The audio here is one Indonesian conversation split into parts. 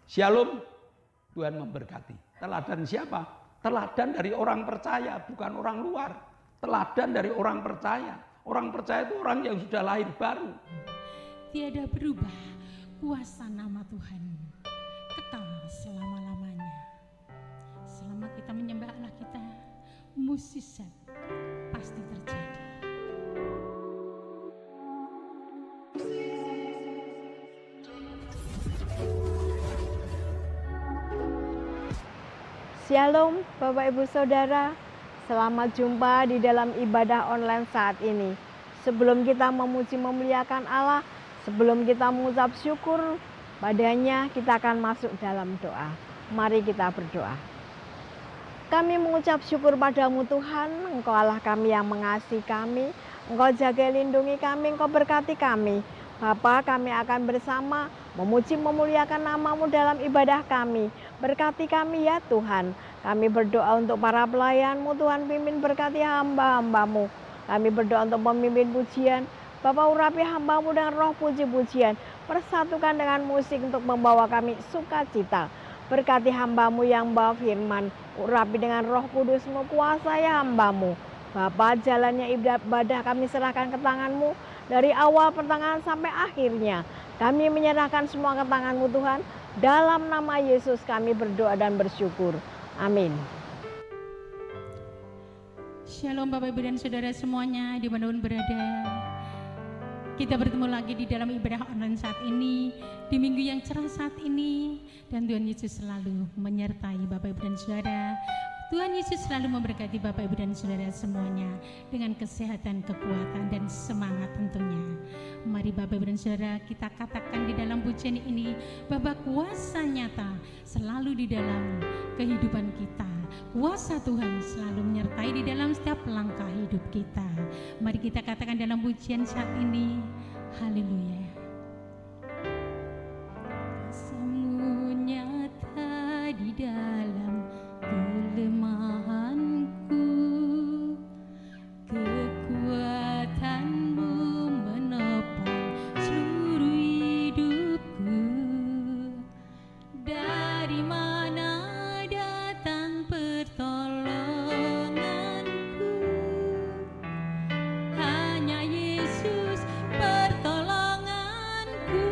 Shalom, Tuhan memberkati. Teladan siapa? Teladan dari orang percaya, bukan orang luar. Teladan dari orang percaya. Orang percaya itu orang yang sudah lahir baru. Tiada berubah kuasa nama Tuhan, kekal selama-lamanya. Selama kita menyembah Allah kita, mukjizat pasti terjadi. Shalom Bapak Ibu Saudara, selamat jumpa di dalam ibadah online saat ini. Sebelum kita memuji memuliakan Allah, sebelum kita mengucap syukur padanya, kita akan masuk dalam doa. Mari kita berdoa. Kami mengucap syukur padamu Tuhan, Engkau Allah kami yang mengasihi kami, Engkau jaga lindungi kami, Engkau berkati kami. Bapa, kami akan bersama memuji memuliakan nama-Mu dalam ibadah kami. Berkati kami ya Tuhan. Kami berdoa untuk para pelayan-Mu, Tuhan pimpin berkati hamba-hamba-Mu. Kami berdoa untuk pemimpin pujian. Bapa, urapi hamba-Mu dengan roh puji-pujian. Persatukan dengan musik untuk membawa kami sukacita. Berkati hamba-Mu yang bawa firman. Urapi dengan roh kudus-Mu, kuasai hamba-Mu. Bapa, jalannya ibadah kami serahkan ke tangan-Mu. Dari awal pertengahan sampai akhirnya. Kami menyerahkan semua ke tangan-Mu Tuhan. Dalam nama Yesus kami berdoa dan bersyukur. Amin. Shalom Bapak Ibu dan Saudara semuanya dimanapun berada. Kita bertemu lagi di dalam ibadah online saat ini, di minggu yang cerah saat ini. Dan Tuhan Yesus selalu menyertai Bapak Ibu dan Saudara. Tuhan Yesus selalu memberkati Bapak Ibu dan Saudara semuanya dengan kesehatan, kekuatan, dan semangat tentunya. Mari Bapak Ibu dan Saudara kita katakan di dalam pujian ini bahwa kuasa nyata selalu di dalam kehidupan kita. Kuasa Tuhan selalu menyertai di dalam setiap langkah hidup kita. Mari kita katakan dalam pujian saat ini, haleluya. Kuasa-Mu nyata di dalam kelemahanku, kekuatan-Mu menopang seluruh hidupku. Dari mana datang pertolonganku? Hanya Yesus pertolonganku.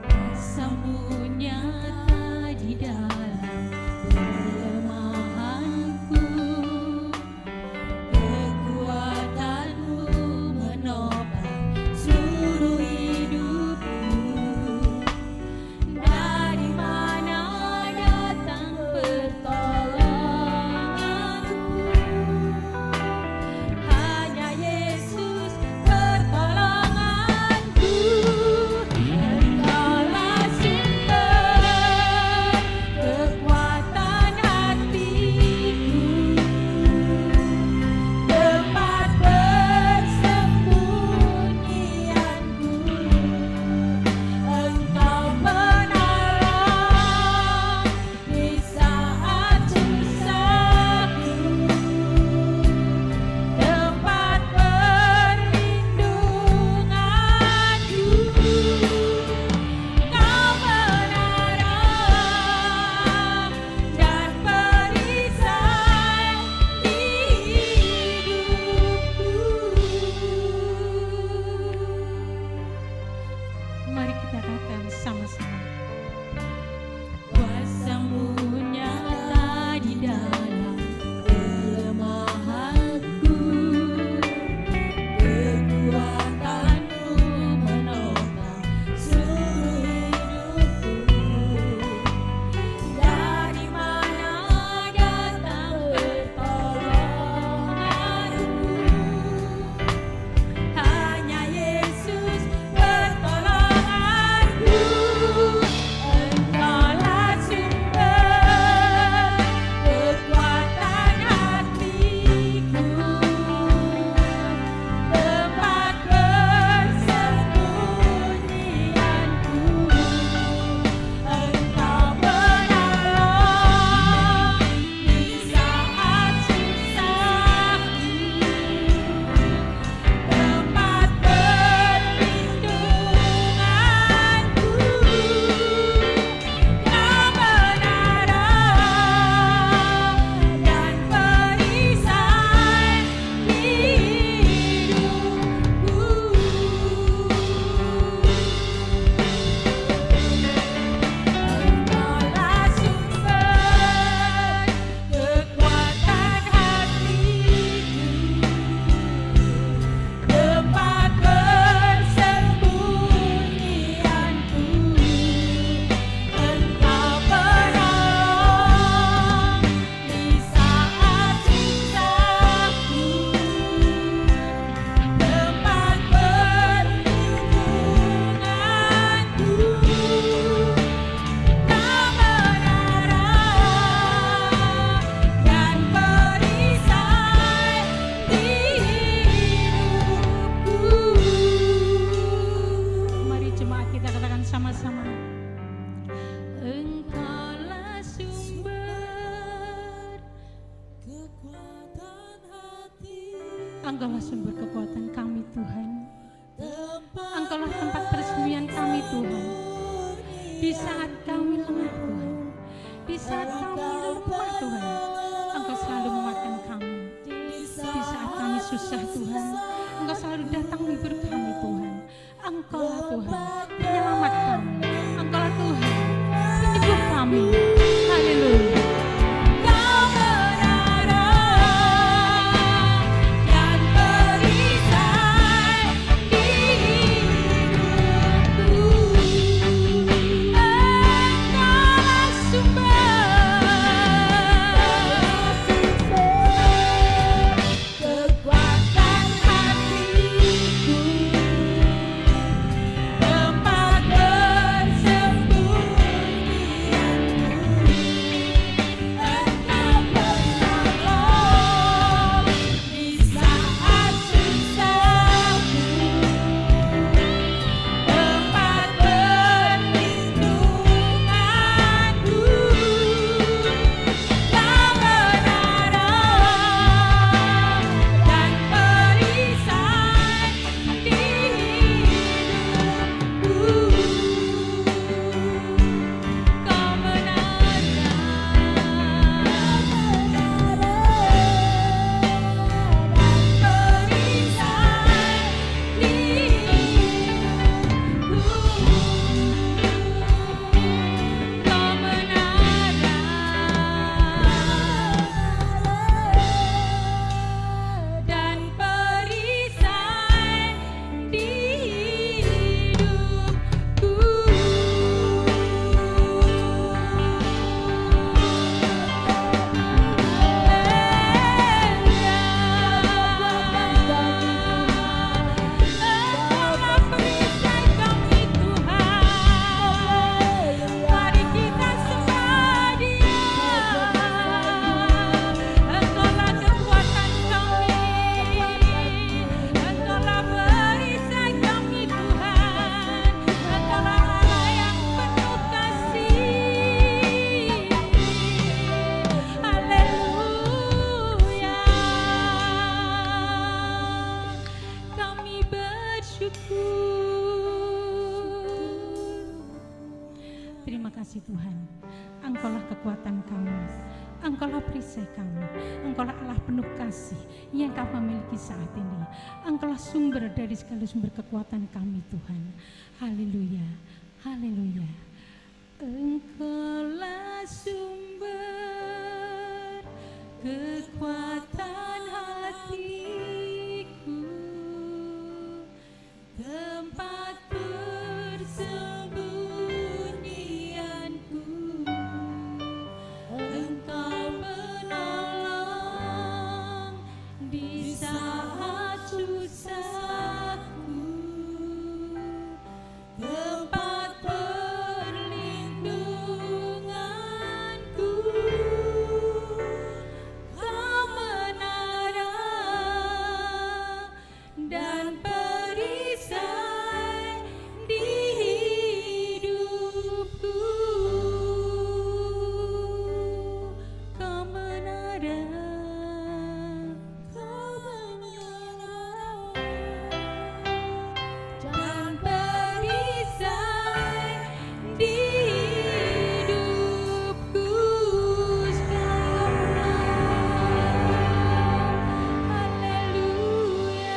Kuasa-Mu nyata di dalam kelemahanku, kekuatan-Mu menopang seluruh hidupku. Dari mana datang pertolonganku? Hanya Yesus pertolonganku. Engkaulah sumber kekuatan hatiku, tempat persembunyianku. Engkau menolong di saat susahku, tempat perlindunganku. Kau menerang dan perisai hidupku. Mari kita katakan sama-sama. Kuasa-Mu nyata di dalam kelemahanku, kekuatan-Mu menopang seluruh hidupku. Dari mana datang pertolonganku? Hanya Yesus pertolonganku. bersama-sama. Engkaulah sumber kekuatan hati, Engkaulah sumber kekuatan kami Tuhan. Engkaulah tempat persembunyian kami Tuhan. Di saat kami lemah Tuhan, di saat kami lemah Tuhan, Engkau selalu menguatkan kami. Di saat kami susah Tuhan, Engkau selalu datang menghibur kami Tuhan. Engkaulah Tuhan penyelamat kami, Engkaulah Tuhan penyembuh kami. Haleluya. Terima kasih Tuhan, Engkaulah kekuatan kami, Engkaulah perisai kami, Engkaulah Allah penuh kasih yang kami miliki saat ini. Engkaulah sumber dari segala sumber kekuatan kami Tuhan. Haleluya, haleluya. Engkaulah sumber kekuatan hatiku, tempat persembunyianku. Engkau menolong di saat susahku, tempat perlindunganku. Kau menara dan perisai di hidupku. Kau menara, dan perisai di hidupku sekarang. Haleluya.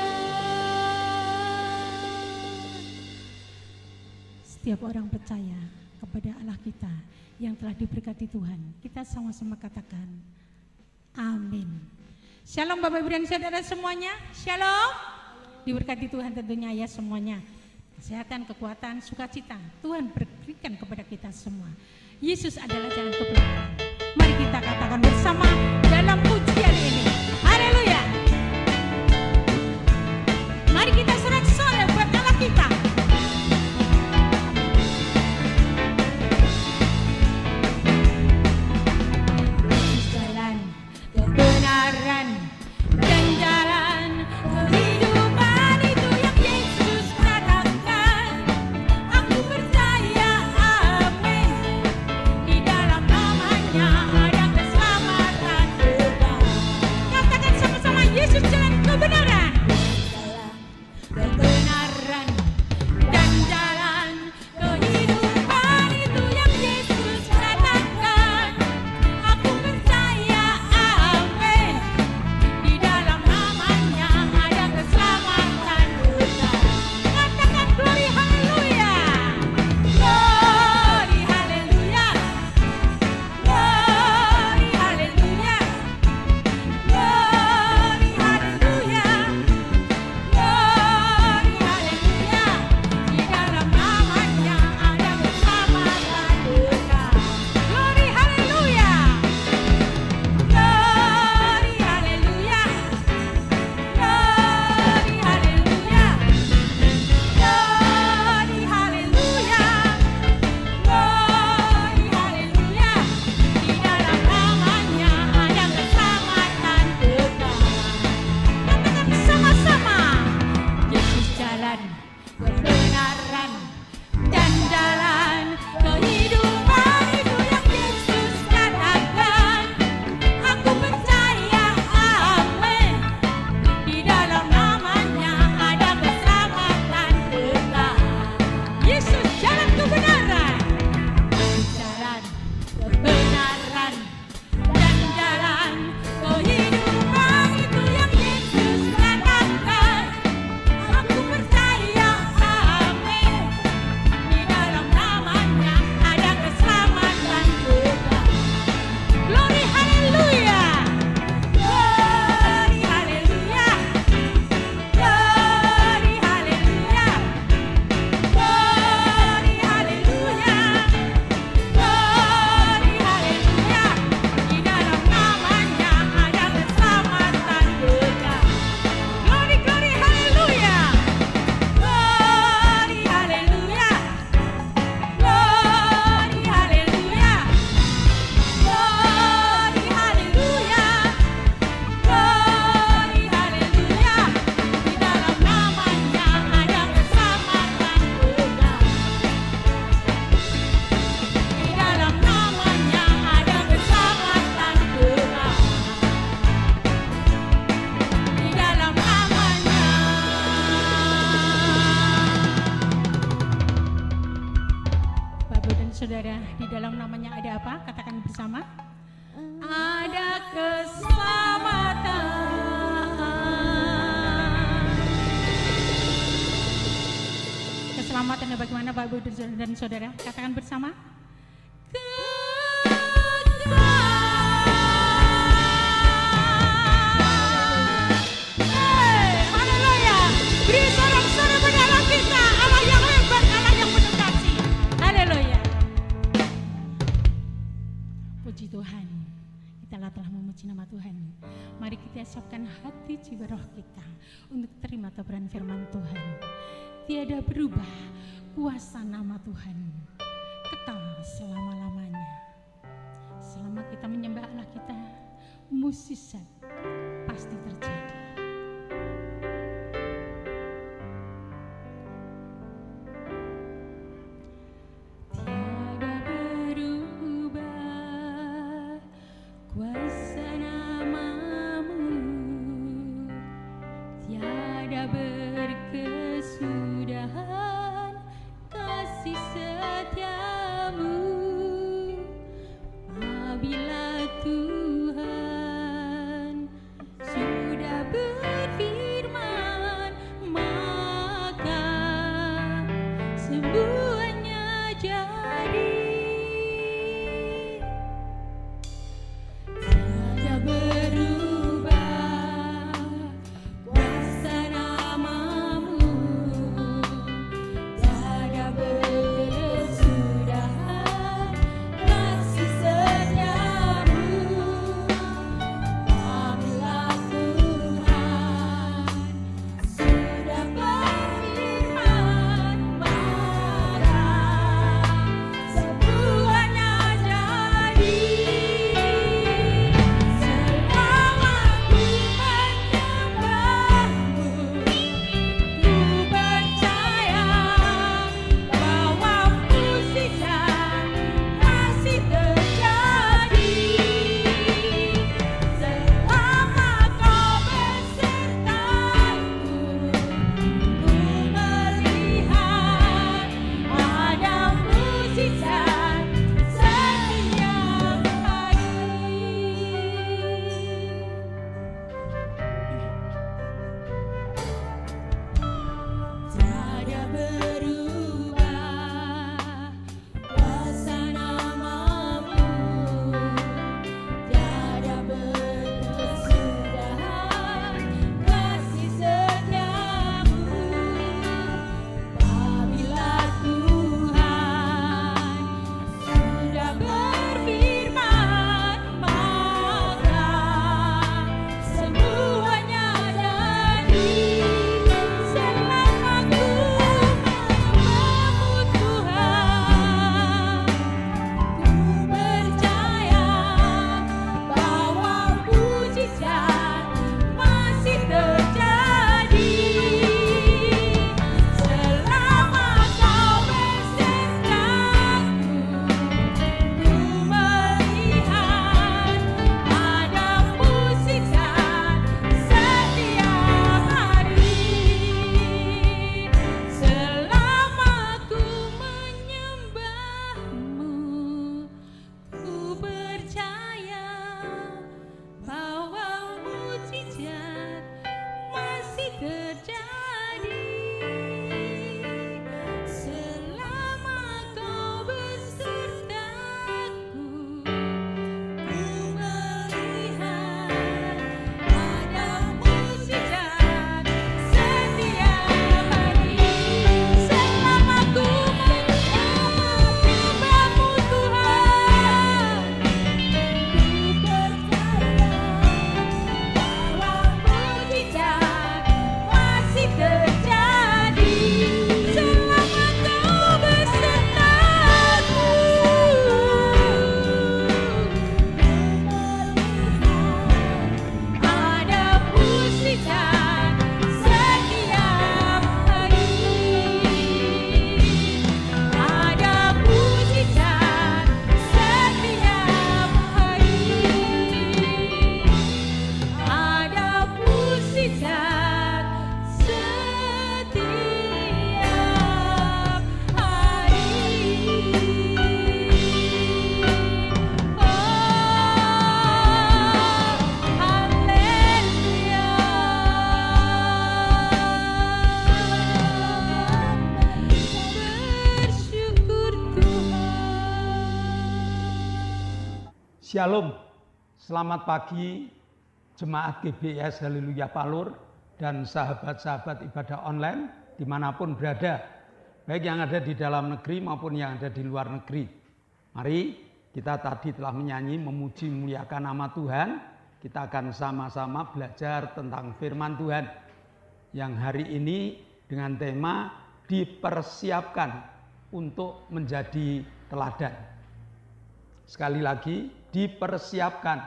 Setiap orang percaya kepada Allah kita yang telah diberkati Tuhan, kita sama-sama katakan amin. Shalom Bapak Ibu dan Saudara semuanya, shalom. Diberkati Tuhan tentunya ya semuanya. Kesehatan, kekuatan, sukacita Tuhan berikan kepada kita semua. Yesus adalah jalan kebenaran. Mari kita katakan bersama dalam pujian ini. Haleluya. Mari kita sorak-sorai buat Allah kita. Jalan kebenaran dan jalan kehidupan itu yang Yesus katakan. Aku percaya Ibu dan Saudara, di dalam namanya ada apa? Katakan bersama. Ada keselamatan. Keselamatannya bagaimana Bapak Ibu dan Saudara? Katakan bersama. Beri sorak-sorai pada Allah kita, Allah yang hebat, Allah yang penuh kasih. Haleluya. Puji Tuhan, kita telah memuji nama Tuhan. Mari kita siapkan hati jiwa roh kita untuk terima taburan firman Tuhan. Tiada berubah kuasa nama Tuhan, kekal selama-lamanya. Selama kita menyembah Allah kita, mukjizat pasti terjadi. Kuasa namamu tiada berkesudahan, kasih setiamu apabila Tuhan sudah Shalom, selamat pagi jemaat GBIS Haleluya Palur dan sahabat-sahabat ibadah online dimanapun berada, baik yang ada di dalam negeri maupun yang ada di luar negeri. Mari kita tadi telah menyanyi memuji memuliakan nama Tuhan. Kita akan sama-sama belajar tentang firman Tuhan yang hari ini dengan tema dipersiapkan untuk menjadi teladan. Sekali lagi, dipersiapkan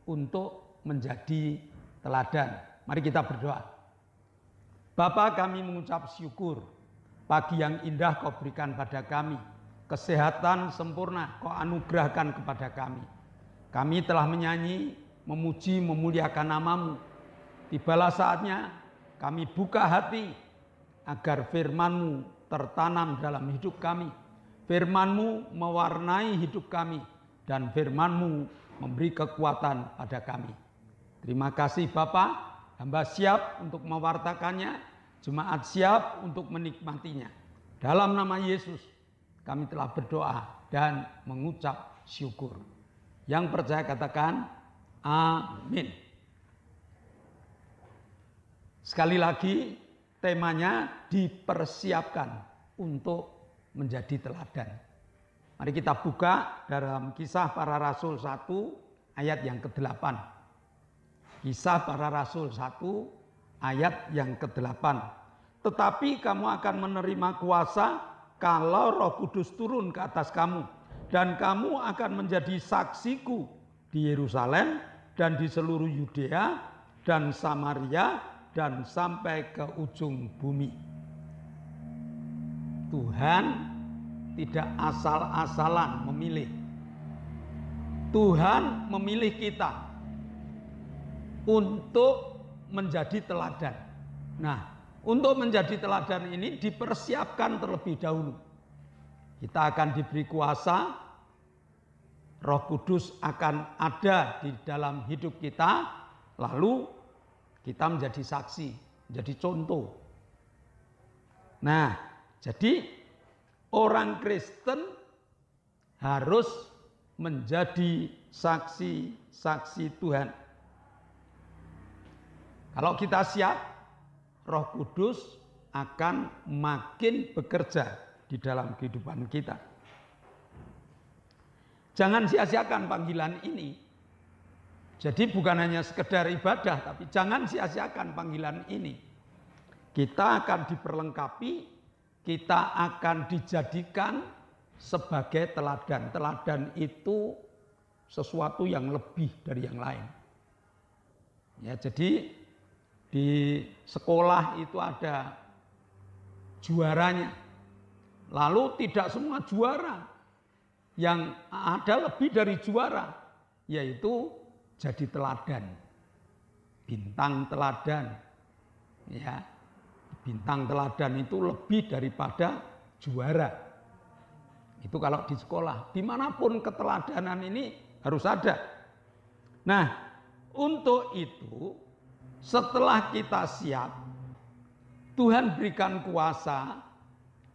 untuk menjadi teladan. Mari kita berdoa. Bapa, kami mengucap syukur pagi yang indah Kau berikan pada kami. Kesehatan sempurna Kau anugerahkan kepada kami. Kami telah menyanyi, memuji, memuliakan nama-Mu. Tibalah saatnya kami buka hati agar firman-Mu tertanam dalam hidup kami. Firman-Mu mewarnai hidup kami dan firman-Mu memberi kekuatan pada kami. Terima kasih Bapa, hamba siap untuk mewartakannya, jemaat siap untuk menikmatinya. Dalam nama Yesus kami telah berdoa dan mengucap syukur. Yang percaya katakan amin. Sekali lagi temanya dipersiapkan untuk menjadi teladan. Mari kita buka dalam Kisah Para Rasul 1 ayat yang ke-8. Kisah Para Rasul 1 ayat yang ke-8. Tetapi kamu akan menerima kuasa kalau Roh Kudus turun ke atas kamu, dan kamu akan menjadi saksiku di Yerusalem dan di seluruh Yudea dan Samaria dan sampai ke ujung bumi. Tuhan tidak asal-asalan memilih. Tuhan memilih kita untuk menjadi teladan. Nah, untuk menjadi teladan ini dipersiapkan terlebih dahulu. Kita akan diberi kuasa, Roh Kudus akan ada di dalam hidup kita, lalu kita menjadi saksi, menjadi contoh. Nah, jadi orang Kristen harus menjadi saksi-saksi Tuhan. Kalau kita siap, Roh Kudus akan makin bekerja di dalam kehidupan kita. Jangan sia-siakan panggilan ini. Jadi bukan hanya sekedar ibadah, tapi jangan sia-siakan panggilan ini. Kita akan diperlengkapi, kita akan dijadikan sebagai teladan. Teladan itu sesuatu yang lebih dari yang lain. Ya, jadi di sekolah itu ada juaranya. Lalu tidak semua juara. Yang ada lebih dari juara, yaitu jadi teladan. Bintang teladan. Ya. Bintang teladan itu lebih daripada juara. Itu kalau di sekolah, dimanapun keteladanan ini harus ada. Nah, untuk itu setelah kita siap, Tuhan berikan kuasa,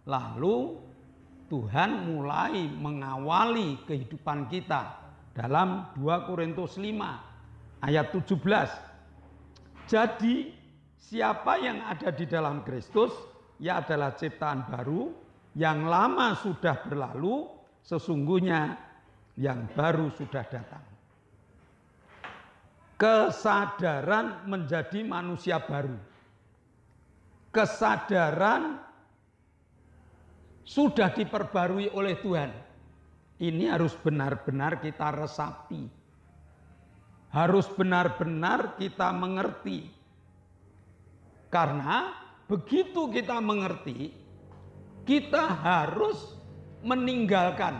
lalu Tuhan mulai mengawali kehidupan kita dalam 2 Korintus 5 ayat 17. Jadi siapa yang ada di dalam Kristus, ia adalah ciptaan baru, yang lama sudah berlalu, sesungguhnya yang baru sudah datang. Kesadaran menjadi manusia baru. Kesadaran sudah diperbarui oleh Tuhan. Ini harus benar-benar kita resapi. Harus benar-benar kita mengerti. Karena begitu kita mengerti, kita harus meninggalkan.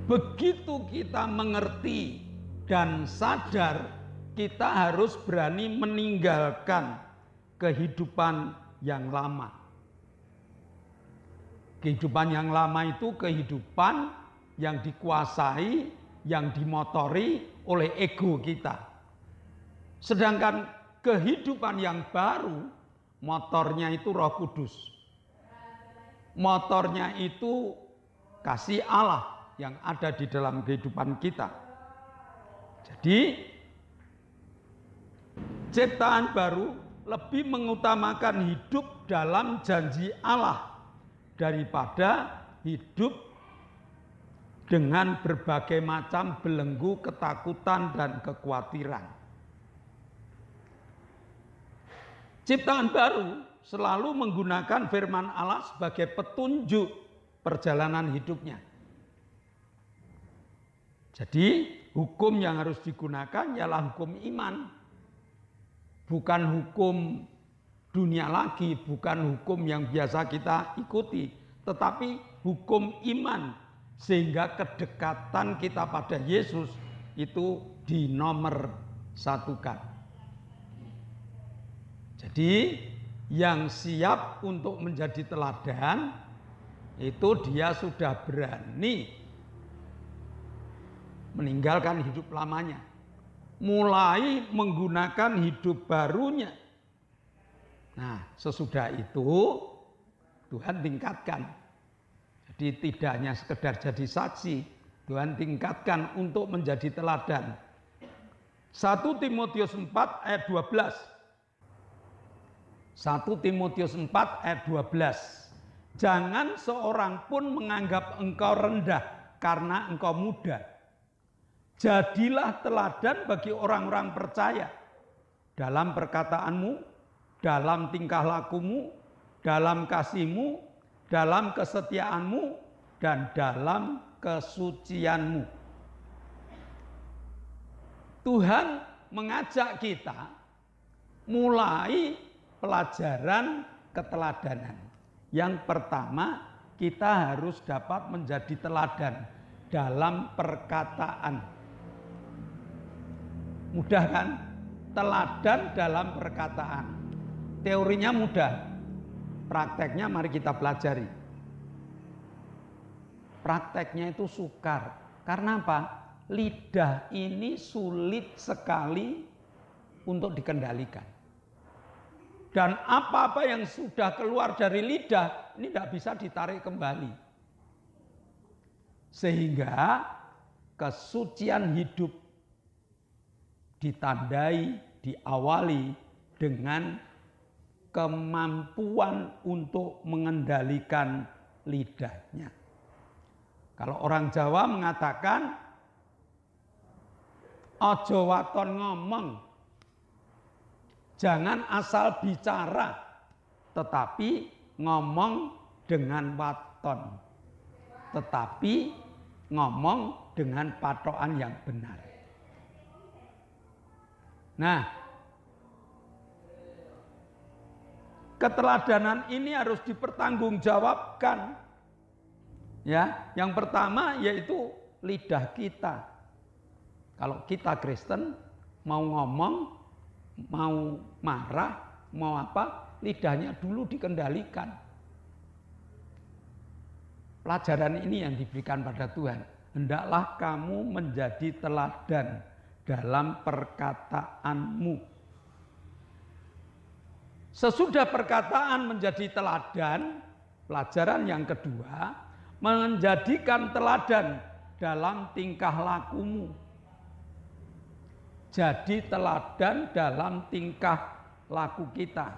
Begitu kita mengerti dan sadar, kita harus berani meninggalkan kehidupan yang lama. Kehidupan yang lama itu kehidupan yang dikuasai, yang dimotori oleh ego kita. Sedangkan kehidupan yang baru, motornya itu Roh Kudus. motornya itu kasih Allah yang ada di dalam kehidupan kita. Jadi ciptaan baru lebih mengutamakan hidup dalam janji Allah daripada hidup dengan berbagai macam belenggu ketakutan dan kekhawatiran. Ciptaan baru selalu menggunakan firman Allah sebagai petunjuk perjalanan hidupnya. Jadi hukum yang harus digunakan ialah hukum iman. Bukan hukum dunia lagi, bukan hukum yang biasa kita ikuti, tetapi hukum iman, sehingga kedekatan kita pada Yesus itu dinomor satukan. Jadi yang siap untuk menjadi teladan itu dia sudah berani meninggalkan hidup lamanya, mulai menggunakan hidup barunya. Nah, sesudah itu Tuhan tingkatkan. Jadi tidak hanya sekedar jadi saksi, Tuhan tingkatkan untuk menjadi teladan. 1 Timotius 4 ayat 12. 1 Timotius 4 ayat 12. Jangan seorang pun menganggap engkau rendah karena engkau muda. Jadilah teladan bagi orang-orang percaya dalam perkataanmu, dalam tingkah lakumu, dalam kasihmu, dalam kesetiaanmu, dan dalam kesucianmu. Tuhan mengajak kita mulai pelajaran keteladanan. Yang pertama, kita harus dapat menjadi teladan dalam perkataan. Mudah kan? Teladan dalam perkataan. Teorinya mudah, prakteknya mari kita pelajari. Prakteknya itu sukar. Karena apa? Lidah ini sulit sekali untuk dikendalikan. Dan apa-apa yang sudah keluar dari lidah ini tidak bisa ditarik kembali. Sehingga kesucian hidup ditandai, diawali dengan kemampuan untuk mengendalikan lidahnya. Kalau orang Jawa mengatakan ojo waton ngomong, jangan asal bicara, tetapi ngomong dengan waton, tetapi ngomong dengan patokan yang benar. Nah, keteladanan ini harus dipertanggungjawabkan. Ya, yang pertama yaitu lidah kita. Kalau kita Kristen mau ngomong, mau marah, mau apa, lidahnya dulu dikendalikan. Pelajaran ini yang diberikan pada Tuhan. Hendaklah kamu menjadi teladan dalam perkataanmu. Sesudah perkataan menjadi teladan, pelajaran yang kedua, menjadikan teladan dalam tingkah lakumu. Jadi teladan dalam tingkah laku kita,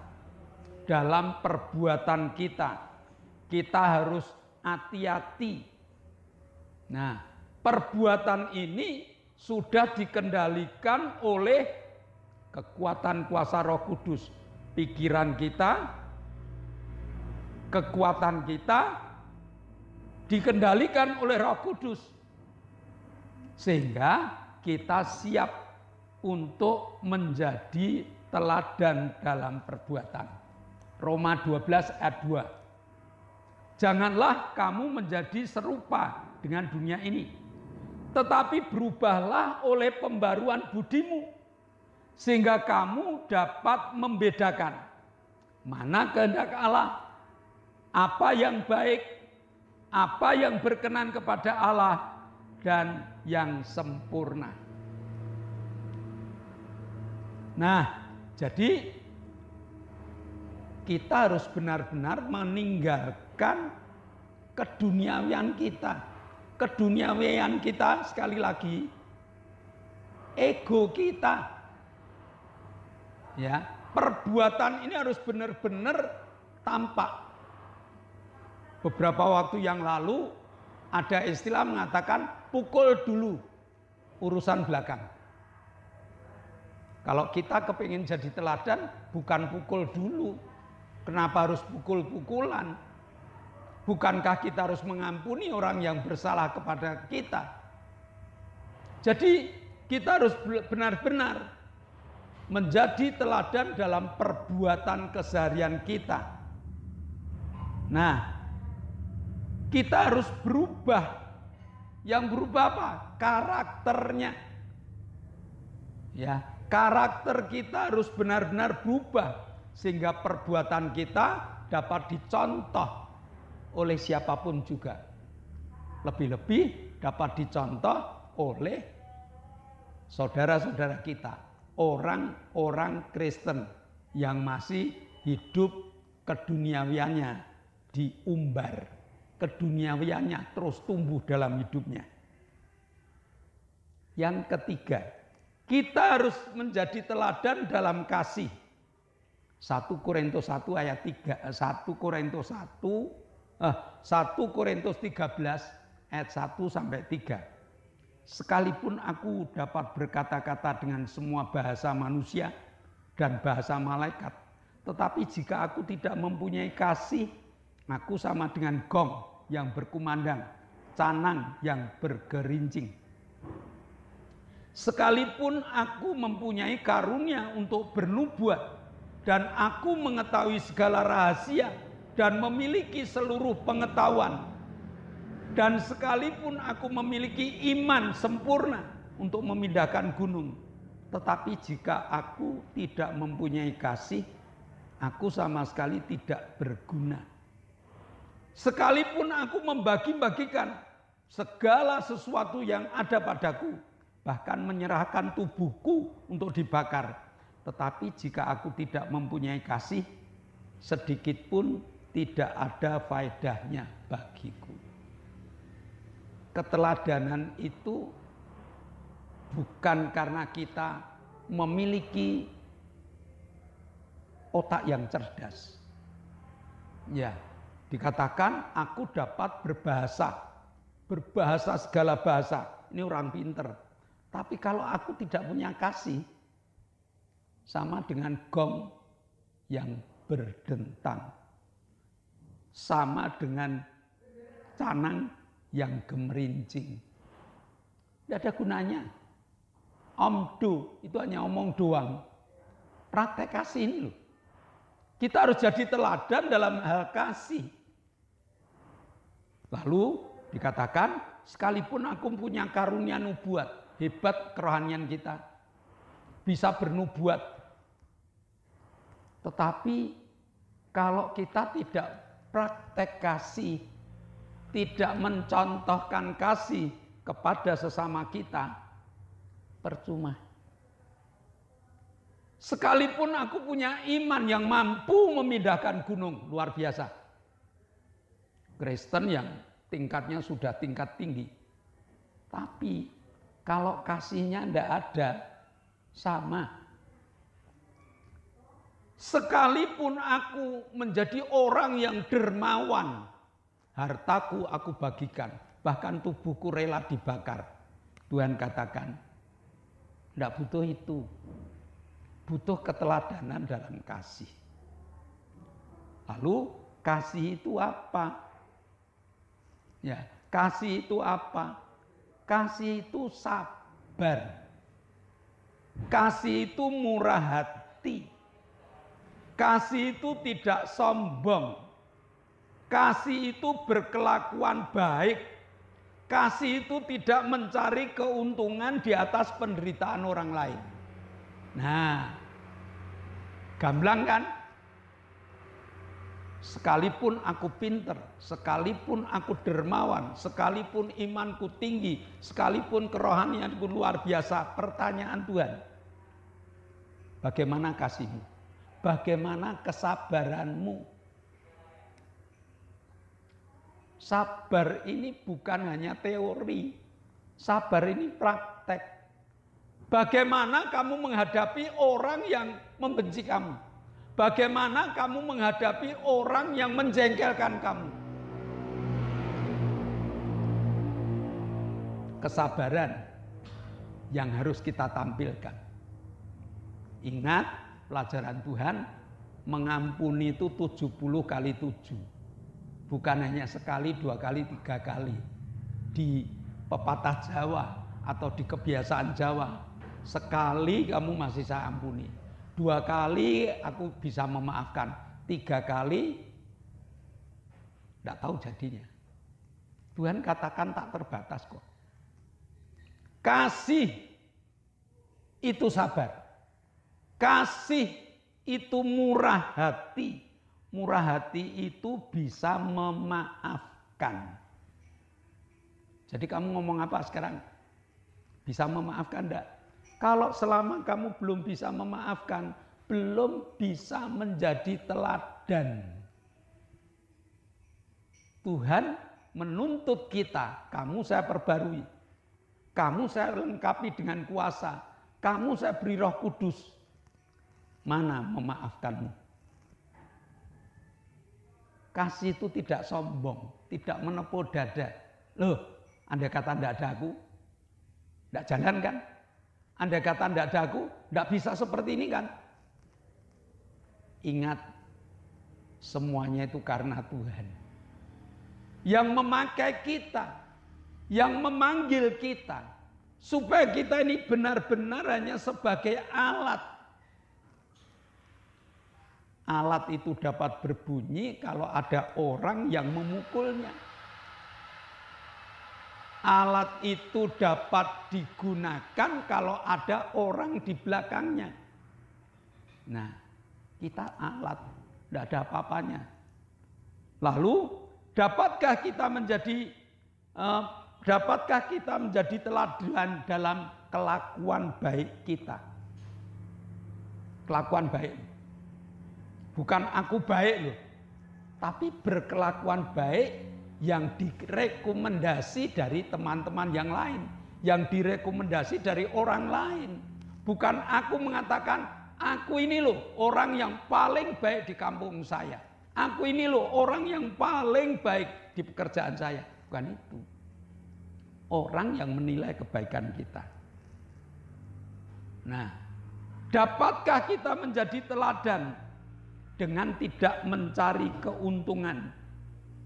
dalam perbuatan kita. Kita harus hati-hati. Nah, perbuatan ini sudah dikendalikan oleh kekuatan kuasa Roh Kudus. Pikiran kita, kekuatan kita dikendalikan oleh Roh Kudus. Sehingga kita siap untuk menjadi teladan dalam perbuatan. Roma 12 ayat 2. Janganlah kamu menjadi serupa dengan dunia ini, tetapi berubahlah oleh pembaruan budimu, sehingga kamu dapat membedakan mana kehendak Allah, apa yang baik, apa yang berkenan kepada Allah, dan yang sempurna. Nah, jadi kita harus benar-benar meninggalkan keduniawian kita. Keduniawian kita sekali lagi ego kita. Ya, perbuatan ini harus benar-benar tampak. Beberapa waktu yang lalu ada istilah mengatakan pukul dulu, urusan belakang. Kalau kita kepingin jadi teladan, bukan pukul dulu. Kenapa harus pukul-pukulan? Bukankah kita harus mengampuni orang yang bersalah kepada kita? Jadi kita harus benar-benar menjadi teladan dalam perbuatan keseharian kita. Nah, kita harus berubah. Yang berubah apa? Karakternya. Ya, karakter kita harus benar-benar berubah sehingga perbuatan kita dapat dicontoh oleh siapapun juga. Lebih-lebih dapat dicontoh oleh saudara-saudara kita, orang-orang Kristen yang masih hidup keduniawiannya diumbar, keduniawiannya terus tumbuh dalam hidupnya. Yang ketiga, kita harus menjadi teladan dalam kasih. 1 Korintus 1 ayat 3, 1 Korintus 13 ayat 1 sampai 3. Sekalipun aku dapat berkata-kata dengan semua bahasa manusia dan bahasa malaikat, tetapi jika aku tidak mempunyai kasih, aku sama dengan gong yang berkumandang, canang yang bergerincing. Sekalipun aku mempunyai karunia untuk bernubuat dan aku mengetahui segala rahasia dan memiliki seluruh pengetahuan, dan sekalipun aku memiliki iman sempurna untuk memindahkan gunung, tetapi jika aku tidak mempunyai kasih, aku sama sekali tidak berguna. Sekalipun aku membagi-bagikan segala sesuatu yang ada padaku, bahkan menyerahkan tubuhku untuk dibakar, tetapi jika aku tidak mempunyai kasih, sedikit pun tidak ada faedahnya bagiku. Keteladanan itu bukan karena kita memiliki otak yang cerdas. Ya, dikatakan aku dapat berbahasa segala bahasa. Ini orang pinter. Tapi kalau aku tidak punya kasih, sama dengan gong yang berdentang, sama dengan canang yang gemerincing. Tidak ada gunanya. Omdo itu hanya omong doang. Praktek kasih ini loh. Kita harus jadi teladan dalam hal kasih. Lalu dikatakan, sekalipun aku punya karunia nubuat, hebat kerohanian kita, bisa bernubuat. Tetapi kalau kita tidak praktek kasih, tidak mencontohkan kasih kepada sesama kita, percuma. Sekalipun aku punya iman yang mampu memindahkan gunung, luar biasa. Kristen yang tingkatnya sudah tingkat tinggi. Tapi kalau kasihnya tidak ada, sama. Sekalipun aku menjadi orang yang dermawan, hartaku aku bagikan, bahkan tubuhku rela dibakar. Tuhan katakan, tidak butuh itu. Butuh keteladanan dalam kasih. Lalu kasih itu apa? Ya, kasih itu apa? Kasih itu sabar. Kasih itu murah hati. Kasih itu tidak sombong. Kasih itu berkelakuan baik. Kasih itu tidak mencari keuntungan di atas penderitaan orang lain. Nah, gamblang kan? Sekalipun aku pinter, sekalipun aku dermawan, sekalipun imanku tinggi, sekalipun kerohanianku luar biasa, pertanyaan Tuhan, bagaimana kasihmu? Bagaimana kesabaranmu? Sabar ini bukan hanya teori. Sabar ini praktek. Bagaimana kamu menghadapi orang yang membenci kamu? Bagaimana kamu menghadapi orang yang menjengkelkan kamu? Kesabaran yang harus kita tampilkan. Ingat pelajaran Tuhan, mengampuni itu 70 kali 7. Bukan hanya sekali, 2 kali, 3 kali. Di pepatah Jawa atau di kebiasaan Jawa, sekali kamu masih saya ampuni. 2 kali aku bisa memaafkan. 3 kali tidak tahu jadinya. Tuhan katakan tak terbatas kok. Kasih itu sabar. Kasih itu murah hati. Murah hati itu bisa memaafkan. Jadi kamu ngomong apa sekarang? Bisa memaafkan enggak? Kalau selama kamu belum bisa memaafkan, belum bisa menjadi teladan. Tuhan menuntut kita, kamu saya perbarui. Kamu saya lengkapi dengan kuasa. Kamu saya beri Roh Kudus. Mana memaafkanmu? Kasih itu tidak sombong, tidak menepuk dada. Loh, andai kata tidak ada aku, tidak jalan kan? Andai kata tidak ada aku, tidak bisa seperti ini kan? Ingat, semuanya itu karena Tuhan. Yang memakai kita, yang memanggil kita, supaya kita ini benar-benar hanya sebagai alat. Alat itu dapat berbunyi kalau ada orang yang memukulnya. Alat itu dapat digunakan kalau ada orang di belakangnya. Nah, kita alat, tidak ada apa-apanya. Lalu, dapatkah kita menjadi teladan dalam kelakuan baik kita? Kelakuan baik. Bukan aku baik loh, tapi berkelakuan baik yang direkomendasi dari teman-teman yang lain, yang direkomendasi dari orang lain. Bukan aku mengatakan, aku ini loh orang yang paling baik di kampung saya. Aku ini loh orang yang paling baik di pekerjaan saya. Bukan itu. Orang yang menilai kebaikan kita. Nah, dapatkah kita menjadi teladan dengan tidak mencari keuntungan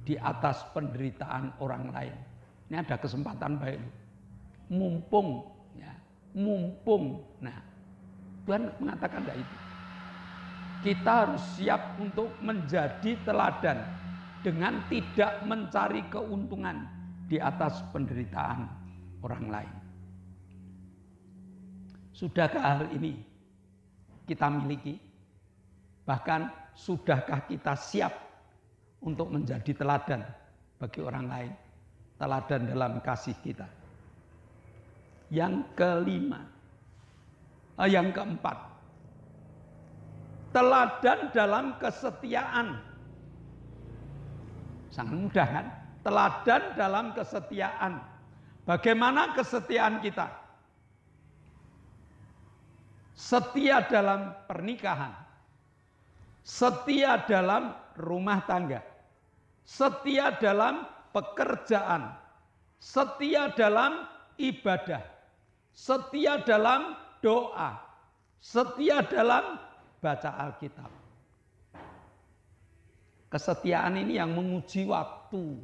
di atas penderitaan orang lain? Ini ada kesempatan baik. Mumpung, ya, mumpung. Nah, Tuhan mengatakan tidak itu. Kita harus siap untuk menjadi teladan dengan tidak mencari keuntungan di atas penderitaan orang lain. Sudahkah hal ini kita miliki? Bahkan sudahkah kita siap untuk menjadi teladan bagi orang lain? Teladan dalam kasih kita. Yang keempat. Teladan dalam kesetiaan. Sangat mudah kan? Teladan dalam kesetiaan. Bagaimana kesetiaan kita? Setia dalam pernikahan. Setia dalam rumah tangga. Setia dalam pekerjaan. Setia dalam ibadah. Setia dalam doa. Setia dalam baca Alkitab. Kesetiaan ini yang menguji waktu.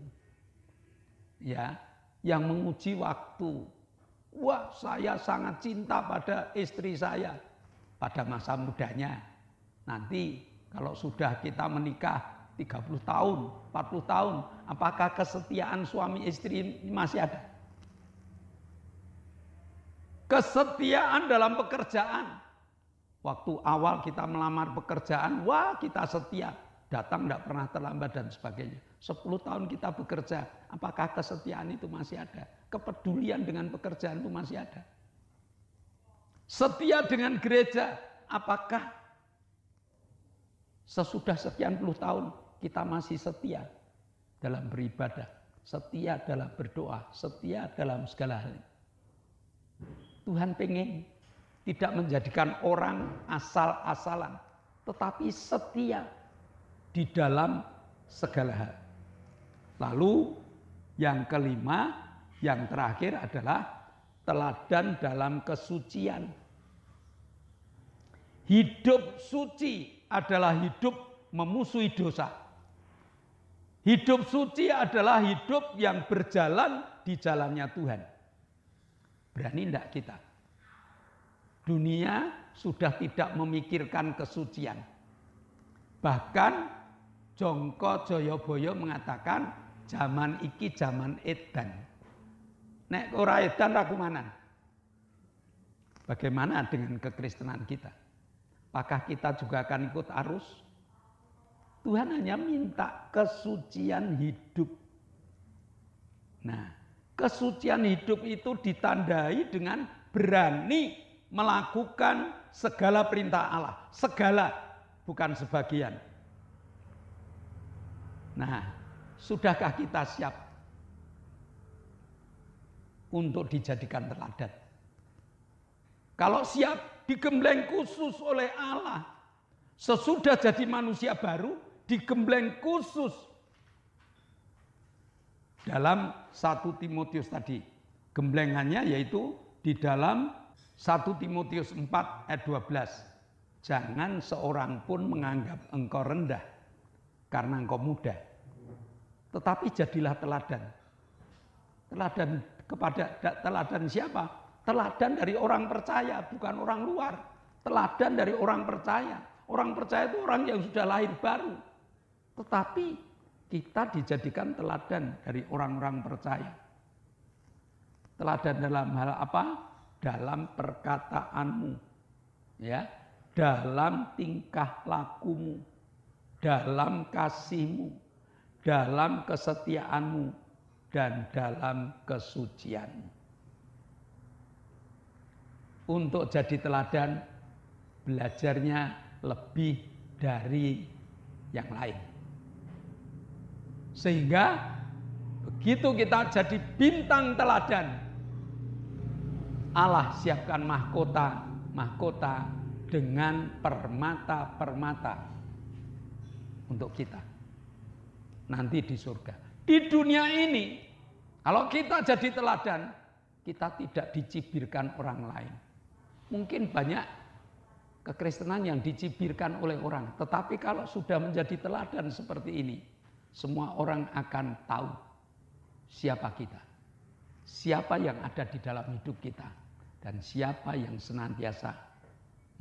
Ya, yang menguji waktu. Wah, saya sangat cinta pada istri saya pada masa mudanya. Nanti kalau sudah kita menikah 30 tahun, 40 tahun, apakah kesetiaan suami istri masih ada? Kesetiaan dalam pekerjaan. Waktu awal kita melamar pekerjaan, wah kita setia. Datang tidak pernah terlambat dan sebagainya. 10 tahun kita bekerja, apakah kesetiaan itu masih ada? Kepedulian dengan pekerjaan itu masih ada? Setia dengan gereja, apakah sesudah sekian puluh tahun kita masih setia dalam beribadah? setia dalam berdoa, setia dalam segala hal. Tuhan pengen tidak menjadikan orang asal-asalan, tetapi setia di dalam segala hal. Lalu yang kelima, yang terakhir adalah teladan dalam kesucian. Hidup suci adalah hidup memusuhi dosa. Hidup suci adalah hidup yang berjalan di jalannya Tuhan. Berani tidak kita? Dunia sudah tidak memikirkan kesucian. Bahkan Jongko Joyoboyo mengatakan zaman iki zaman edan. Nek ora edan ra kumanan. Bagaimana dengan kekristenan kita? Apakah kita juga akan ikut arus? Tuhan hanya minta kesucian hidup. Nah, kesucian hidup itu ditandai dengan berani melakukan segala perintah Allah. Segala, bukan sebagian. Nah, sudahkah kita siap untuk dijadikan teladan? Kalau siap, digembleng khusus oleh Allah. Sesudah jadi manusia baru, digembleng khusus. Dalam 1 Timotius tadi, gemblengannya yaitu di dalam 1 Timotius 4 ayat 12. Jangan seorang pun menganggap engkau rendah karena engkau muda. Tetapi jadilah teladan. Teladan siapa? Teladan dari orang percaya, bukan orang luar. Teladan dari orang percaya. Orang percaya itu orang yang sudah lahir baru. Tetapi kita dijadikan teladan dari orang-orang percaya. Teladan dalam hal apa? Dalam perkataanmu. Ya, dalam tingkah lakumu, dalam kasihmu, dalam kesetiaanmu, dan dalam kesucianmu. Untuk jadi teladan, belajarnya lebih dari yang lain. Sehingga begitu kita jadi bintang teladan, Allah siapkan mahkota dengan permata-permata untuk kita. Nanti di surga. Di dunia ini, kalau kita jadi teladan, kita tidak dicibirkan orang lain. Mungkin banyak kekristenan yang dicibirkan oleh orang. Tetapi kalau sudah menjadi teladan seperti ini, semua orang akan tahu siapa kita. Siapa yang ada di dalam hidup kita. Dan siapa yang senantiasa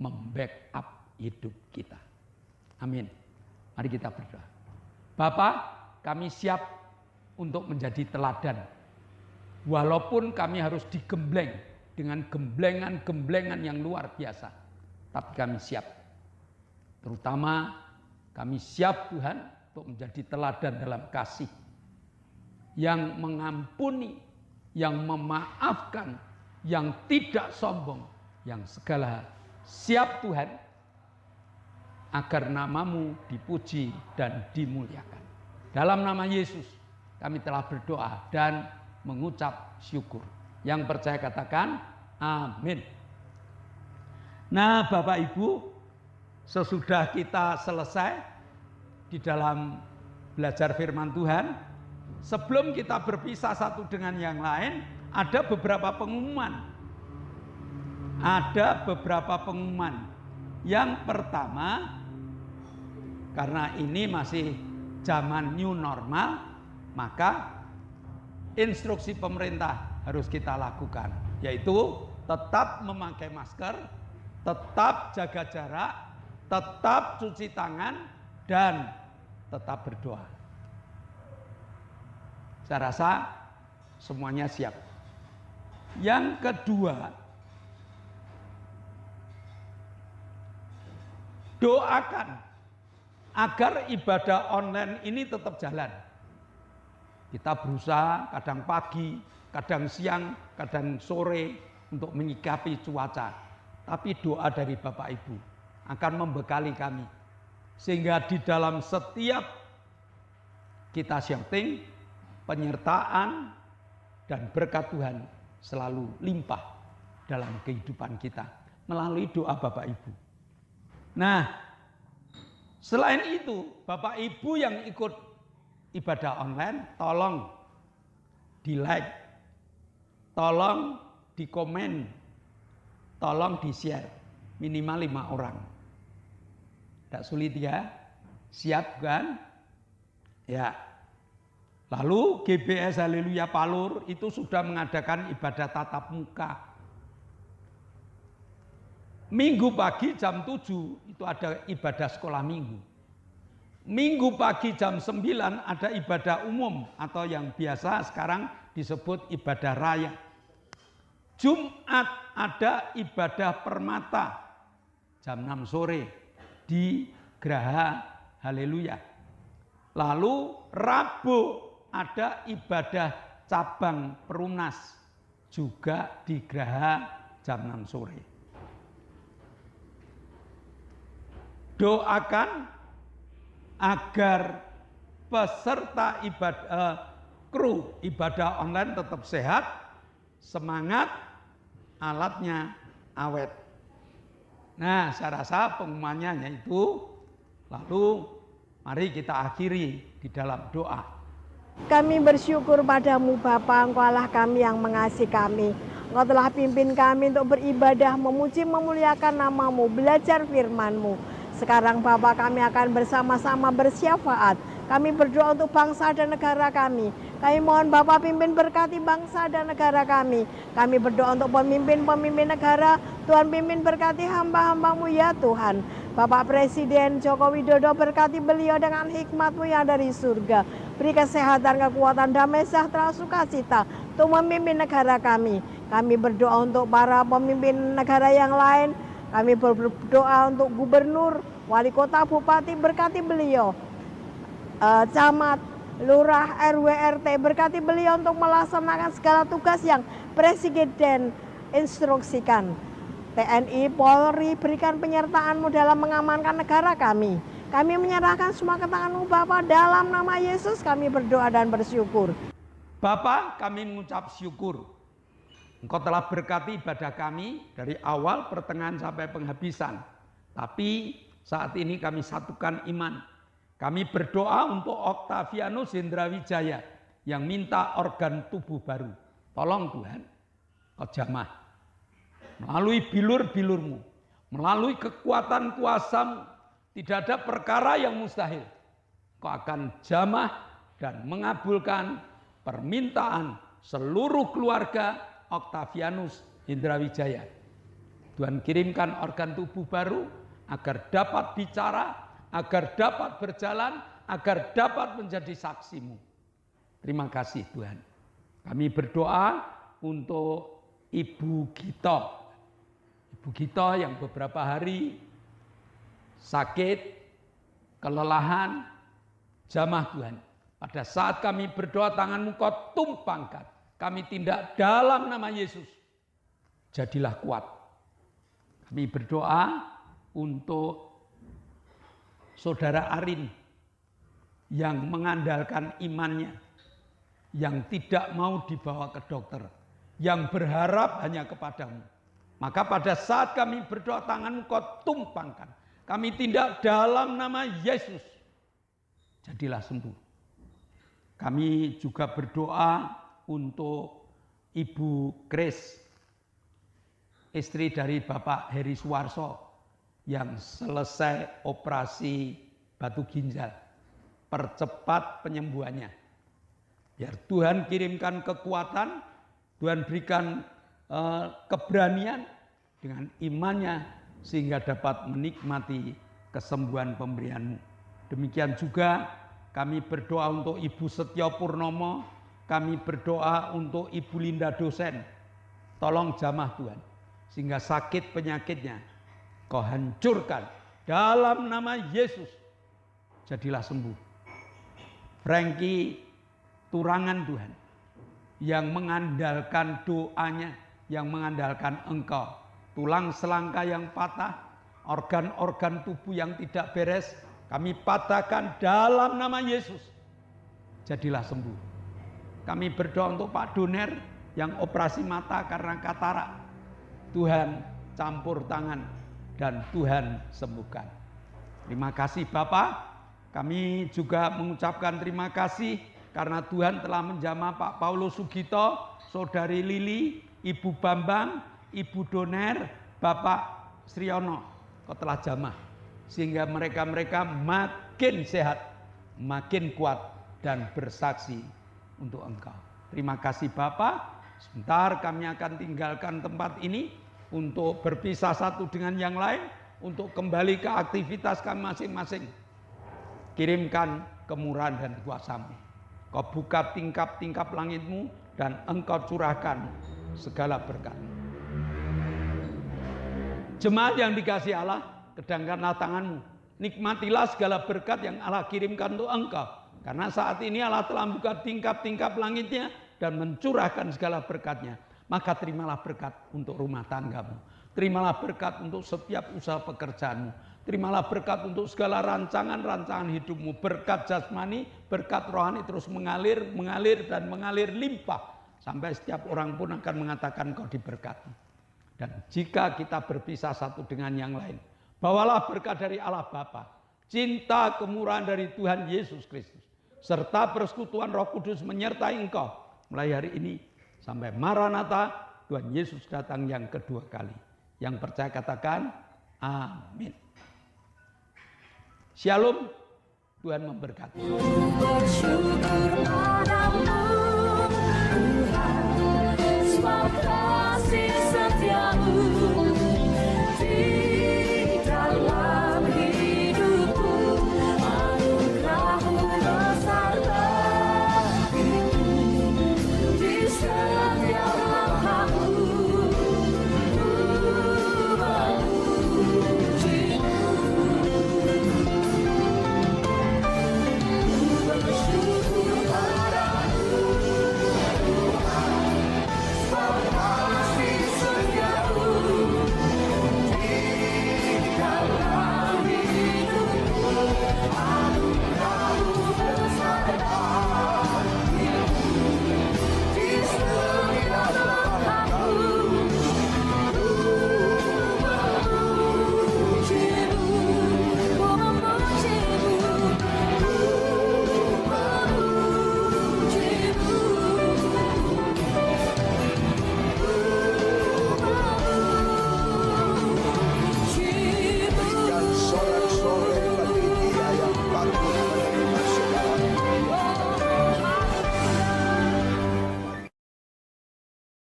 membackup hidup kita. Amin. Mari kita berdoa. Bapa, kami siap untuk menjadi teladan. Walaupun kami harus digembleng dengan gemblengan-gemblengan yang luar biasa. Tapi kami siap. Terutama kami siap Tuhan untuk menjadi teladan dalam kasih. Yang mengampuni, yang memaafkan, yang tidak sombong, yang segala siap Tuhan. Agar namamu dipuji dan dimuliakan. Dalam nama Yesus kami telah berdoa dan mengucap syukur. Yang percaya katakan amin. Nah Bapak Ibu, sesudah kita selesai di dalam belajar firman Tuhan, sebelum kita berpisah satu dengan yang lain, ada beberapa pengumuman. Ada beberapa pengumuman. Yang pertama, karena ini masih zaman new normal, maka instruksi pemerintah harus kita lakukan, yaitu tetap memakai masker, tetap jaga jarak, tetap cuci tangan, dan tetap berdoa. Saya rasa semuanya siap. Yang kedua, doakan agar ibadah online ini tetap jalan. Kita berusaha kadang pagi, kadang siang, kadang sore untuk menyikapi cuaca. Tapi doa dari Bapak Ibu akan membekali kami. Sehingga di dalam setiap kita syuting, penyertaan, dan berkat Tuhan selalu limpah dalam kehidupan kita melalui doa Bapak Ibu. Nah, selain itu, Bapak Ibu yang ikut ibadah online, tolong di-like, tolong di-komen, tolong di-share, minimal 5 orang. Tidak sulit ya? Siap kan? Ya. Lalu GBS Haleluya Palur itu sudah mengadakan ibadah tatap muka. Minggu pagi jam 7 itu ada ibadah sekolah minggu. Minggu pagi jam 9 ada ibadah umum atau yang biasa sekarang disebut ibadah raya. Jumat ada ibadah permata jam 6 sore di Geraha Haleluya. Lalu Rabu ada ibadah cabang Perumnas juga di Geraha jam 6 sore. Doakan agar peserta kru ibadah online tetap sehat, semangat, alatnya awet. Nah, saya rasa pengumumannya yaitu, lalu mari kita akhiri di dalam doa. Kami bersyukur padamu Bapa, Engkaulah kami yang mengasihi kami. Engkau telah pimpin kami untuk beribadah, memuji, memuliakan nama-Mu, belajar firman-Mu. Sekarang Bapa, kami akan bersama-sama bersyafaat. Kami berdoa untuk bangsa dan negara kami. Kami mohon Bapak pimpin berkati bangsa dan negara kami. Kami berdoa untuk pemimpin-pemimpin negara. Tuhan pimpin berkati hamba-hamba-Mu ya Tuhan. Bapak Presiden Joko Widodo, berkati beliau dengan hikmat-Mu yang dari surga. Beri kesehatan, kekuatan, damai, sejahtera, sukacita untuk memimpin negara kami. Kami berdoa untuk para pemimpin negara yang lain. Kami berdoa untuk gubernur, wali kota, bupati, berkati beliau. Camat, lurah, RW, RT, berkati beliau untuk melaksanakan segala tugas yang Presiden instruksikan. TNI, Polri, berikan penyertaan-Mu dalam mengamankan negara kami. Kami menyerahkan semua ke tangan-Mu Bapa, dalam nama Yesus kami berdoa dan bersyukur. Bapa, kami mengucap syukur. Engkau telah berkati ibadah kami dari awal, pertengahan sampai penghabisan. Tapi saat ini kami satukan iman. Kami berdoa untuk Octavianus Hendrawijaya yang minta organ tubuh baru. Tolong Tuhan, Kau jamah. Melalui bilur-bilur-Mu, melalui kekuatan kuasa-Mu, tidak ada perkara yang mustahil. Kau akan jamah dan mengabulkan permintaan seluruh keluarga Octavianus Hendrawijaya. Tuhan kirimkan organ tubuh baru agar dapat bicara, agar dapat berjalan, agar dapat menjadi saksi-Mu. Terima kasih Tuhan. Kami berdoa untuk Ibu Gito. Ibu Gito yang beberapa hari sakit, kelelahan, jamah Tuhan. Pada saat kami berdoa, tangan-Mu Kau tumpangkan. Kami tindak dalam nama Yesus. Jadilah kuat. Kami berdoa untuk Saudara Arin yang mengandalkan imannya, yang tidak mau dibawa ke dokter, yang berharap hanya kepada-Mu. Maka pada saat kami berdoa, tangan-Mu Kau tumpangkan. Kami tindak dalam nama Yesus. Jadilah sembuh. Kami juga berdoa untuk Ibu Grace, istri dari Bapak Heri Suwarso yang selesai operasi batu ginjal. Percepat penyembuhannya. Biar Tuhan kirimkan kekuatan, Tuhan berikan keberanian dengan imannya sehingga dapat menikmati kesembuhan pemberian-Mu. Demikian juga kami berdoa untuk Ibu Setyo Purnomo. Kami berdoa untuk Ibu Linda dosen. Tolong jamah Tuhan. Sehingga sakit penyakitnya Kau hancurkan. Dalam nama Yesus. Jadilah sembuh. Frankie Turangan Tuhan. Yang mengandalkan doanya. Yang mengandalkan Engkau. Tulang selangka yang patah. Organ-organ tubuh yang tidak beres. Kami patahkan dalam nama Yesus. Jadilah sembuh. Kami berdoa untuk Pak Doner yang operasi mata karena katarak. Tuhan campur tangan dan Tuhan sembuhkan. Terima kasih Bapak. Kami juga mengucapkan terima kasih karena Tuhan telah menjamah Pak Paulus Sugito, Saudari Lili, Ibu Bambang, Ibu Doner, Bapak Sriono. Kau telah jamah. Sehingga mereka makin sehat, makin kuat dan bersaksi untuk Engkau. Terima kasih Bapak. Sebentar kami akan tinggalkan tempat ini untuk berpisah satu dengan yang lain, untuk kembali ke aktivitas kami masing-masing. Kirimkan kemurahan dan kuasa-Mu. Kau buka tingkap-tingkap langit-Mu dan Engkau curahkan segala berkat. Jemaat yang dikasihi Allah, kedangkanlah tangan-Mu. Nikmatilah segala berkat yang Allah kirimkan untuk engkau. Karena saat ini Allah telah membuka tingkap-tingkap langitnya dan mencurahkan segala berkatnya. Maka terimalah berkat untuk rumah tanggamu. Terimalah berkat untuk setiap usaha pekerjaanmu. Terimalah berkat untuk segala rancangan-rancangan hidupmu. Berkat jasmani, berkat rohani terus mengalir limpah. Sampai setiap orang pun akan mengatakan kau diberkati. Dan jika kita berpisah satu dengan yang lain, bawalah berkat dari Allah Bapa, cinta kemurahan dari Tuhan Yesus Kristus, serta persekutuan Roh Kudus menyertai engkau mulai hari ini sampai Maranatha, Tuhan Yesus datang yang kedua kali. Yang percaya katakan amin. Shalom, Tuhan memberkati.